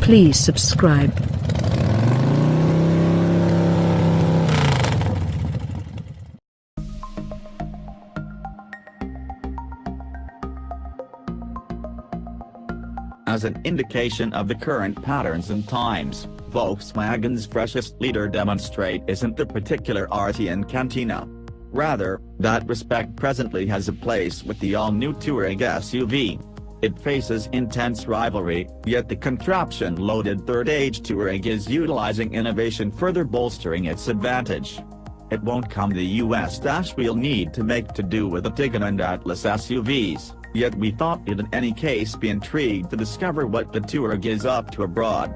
Please subscribe. As an indication of the current patterns and times, Volkswagen's freshest leader demonstrate isn't the particular Arteon cantina. Rather, that respect presently has a place with the all-new Touareg SUV. It faces intense rivalry, yet the contraption-loaded third-age Touareg is utilizing innovation, further bolstering its advantage. It won't come the US we'll need to make to do with the Tiguan and Atlas SUVs. Yet we thought you'd in any case be intrigued to discover what the Touareg is up to abroad.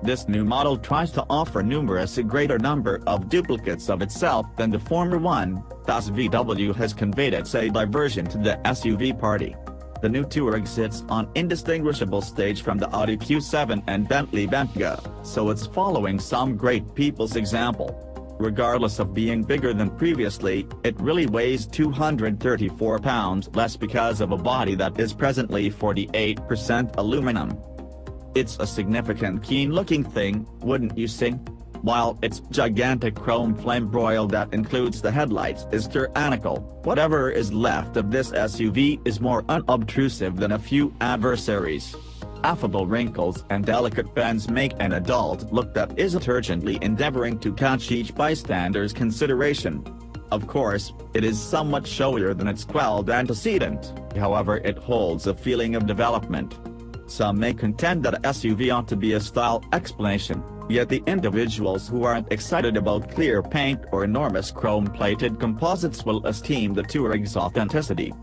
This new model tries to offer a greater number of duplicates of itself than the former one, thus VW has conveyed its A-diversion to the SUV party. The new Touareg sits on indistinguishable stage from the Audi Q7 and Bentley Bentayga, so it's following some great people's example. Regardless of being bigger than previously, it really weighs 234 pounds less because of a body that is presently 48% aluminum. It's a significant keen-looking thing, wouldn't you say? While its gigantic chrome flame broil that includes the headlights is tyrannical, whatever is left of this SUV is more unobtrusive than a few adversaries. Affable wrinkles and delicate bends make an adult look that isn't urgently endeavoring to catch each bystander's consideration. Of course, it is somewhat showier than its quelled antecedent, however it holds a feeling of development. Some may contend that a SUV ought to be a style explanation, yet the individuals who aren't excited about clear paint or enormous chrome-plated composites will esteem the Touareg's authenticity.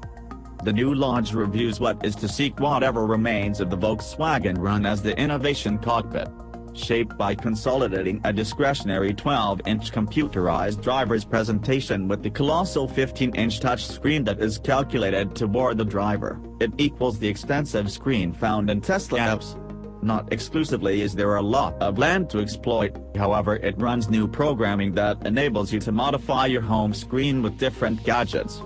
The new launch reviews what is to seek whatever remains of the Volkswagen run as the innovation cockpit. Shaped by consolidating a discretionary 12-inch computerized driver's presentation with the colossal 15-inch touchscreen that is calculated to bore the driver, it equals the extensive screen found in Tesla apps. Not exclusively is there a lot of land to exploit, however it runs new programming that enables you to modify your home screen with different gadgets.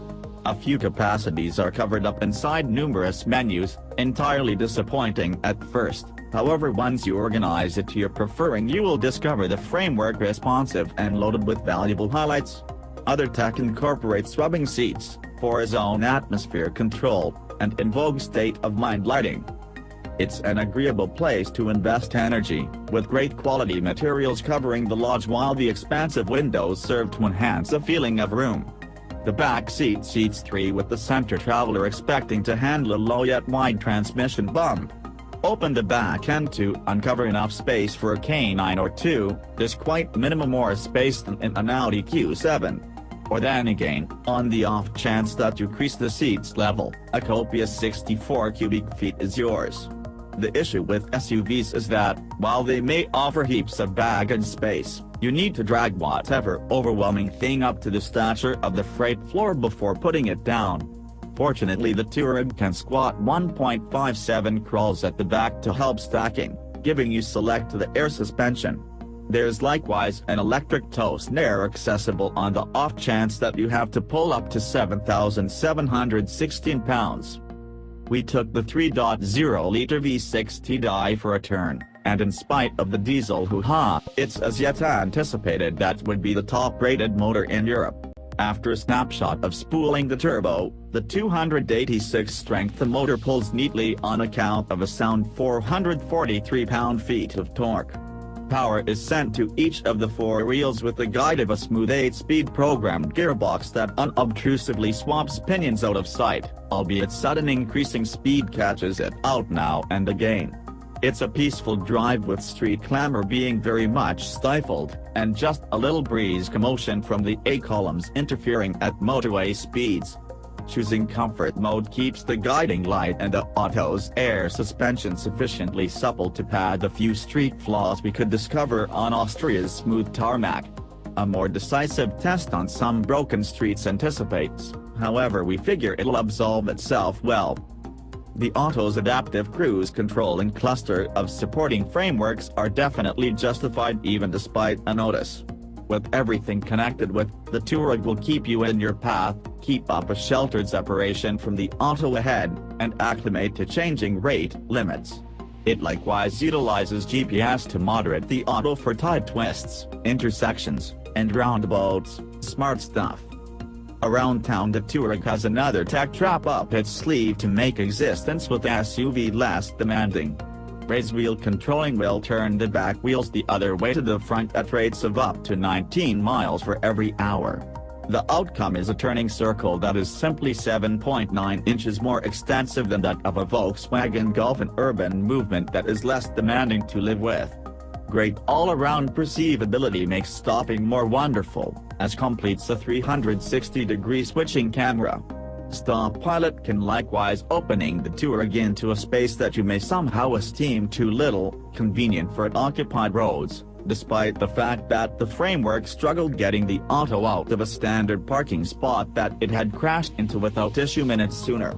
A few capacities are covered up inside numerous menus, entirely disappointing at first. However, once you organize it to your preferring, you will discover the framework responsive and loaded with valuable highlights. Other tech incorporates rubbing seats, four-zone atmosphere control, and in vogue state-of-mind lighting. It's an agreeable place to invest energy, with great quality materials covering the lodge while the expansive windows serve to enhance a feeling of room. The back seat seats three, with the center traveler expecting to handle a low yet wide transmission bump. Open the back end to uncover enough space for a canine or two. There's quite minimum more space than in an Audi Q7. Or then again, on the off chance that you increase the seat's level, a copious 64 cubic feet is yours. The issue with SUVs is that, while they may offer heaps of baggage space, you need to drag whatever overwhelming thing up to the stature of the freight floor before putting it down. Fortunately, the Touareg can squat 1.57 crawls at the back to help stacking, giving you select to the air suspension. There's likewise an electric tow snare accessible on the off chance that you have to pull up to 7,716 pounds. We took the 3.0-liter V6 TDI for a turn, and in spite of the diesel hoo-ha, it's as yet anticipated that would be the top-rated motor in Europe. After a snapshot of spooling the turbo, the 286-strength motor pulls neatly on account of a sound 443 pound-feet of torque. Power is sent to each of the four wheels with the guide of a smooth 8-speed programmed gearbox that unobtrusively swaps pinions out of sight, albeit sudden increasing speed catches it out now and again. It's a peaceful drive with street clamor being very much stifled, and just a little breeze commotion from the A-columns interfering at motorway speeds. Choosing comfort mode keeps the guiding light and the auto's air suspension sufficiently supple to pad the few street flaws we could discover on Austria's smooth tarmac. A more decisive test on some broken streets anticipates, however we figure it'll absolve itself well. The auto's adaptive cruise control and cluster of supporting frameworks are definitely justified even despite a notice. With everything connected with, the Touareg will keep you in your path, keep up a sheltered separation from the auto ahead, and acclimate to changing rate limits. It likewise utilizes GPS to moderate the auto for tight twists, intersections, and roundabouts. Smart stuff. Around town, the Touareg has another tech trap up its sleeve to make existence with the SUV less demanding. Raise wheel controlling will turn the back wheels the other way to the front at rates of up to 19 miles for every hour. The outcome is a turning circle that is simply 7.9 inches more extensive than that of a Volkswagen Golf, an urban movement that is less demanding to live with. Great all-around perceivability makes stopping more wonderful, as completes a 360-degree switching camera. Stop Pilot can likewise opening the Touareg into a space that you may somehow esteem too little, convenient for occupied roads, despite the fact that the framework struggled getting the auto out of a standard parking spot that it had crashed into without issue minutes sooner.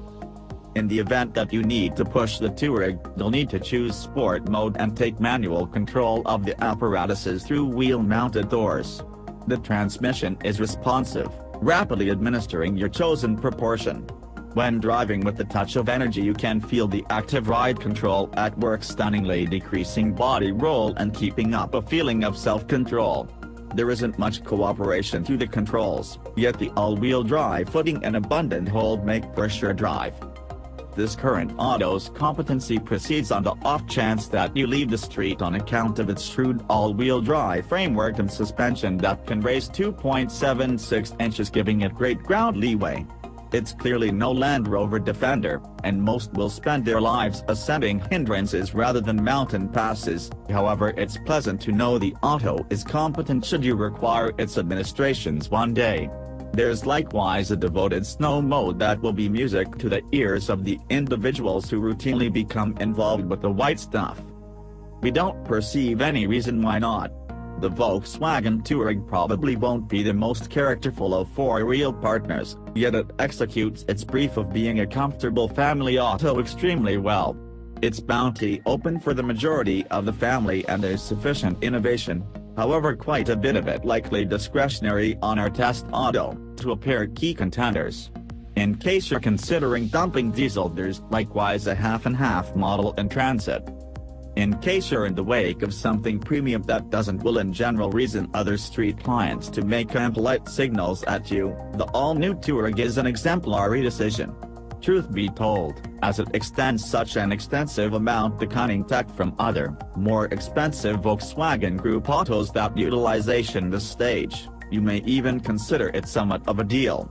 In the event that you need to push the Touareg, you'll need to choose Sport mode and take manual control of the apparatuses through wheel-mounted doors. The transmission is responsive, rapidly administering your chosen proportion. When driving with the touch of energy, you can feel the active ride control at work, stunningly decreasing body roll and keeping up a feeling of self-control. There isn't much cooperation through the controls, yet the all-wheel drive footing and abundant hold make for a sure drive. This current auto's competency proceeds on the off chance that you leave the street on account of its shrewd all-wheel drive framework and suspension that can raise 2.76 inches, giving it great ground leeway. It's clearly no Land Rover Defender, and most will spend their lives ascending hindrances rather than mountain passes. However, it's pleasant to know the auto is competent should you require its administrations one day. There's likewise a devoted snow mode that will be music to the ears of the individuals who routinely become involved with the white stuff. We don't perceive any reason why not. The Volkswagen Touareg probably won't be the most characterful of four-wheel partners, yet it executes its brief of being a comfortable family auto extremely well. It's bounty open for the majority of the family, and there's sufficient innovation, however quite a bit of it likely discretionary on our test auto, to appear key contenders. In case you're considering dumping diesel, there's likewise a half-and-half model in transit. In case you're in the wake of something premium that will in general reason other street clients to make impolite signals at you, the all-new Touareg is an exemplary decision. Truth be told, as it extends such an extensive amount the cunning tech from other, more expensive Volkswagen Group autos that utilization this stage, you may even consider it somewhat of a deal.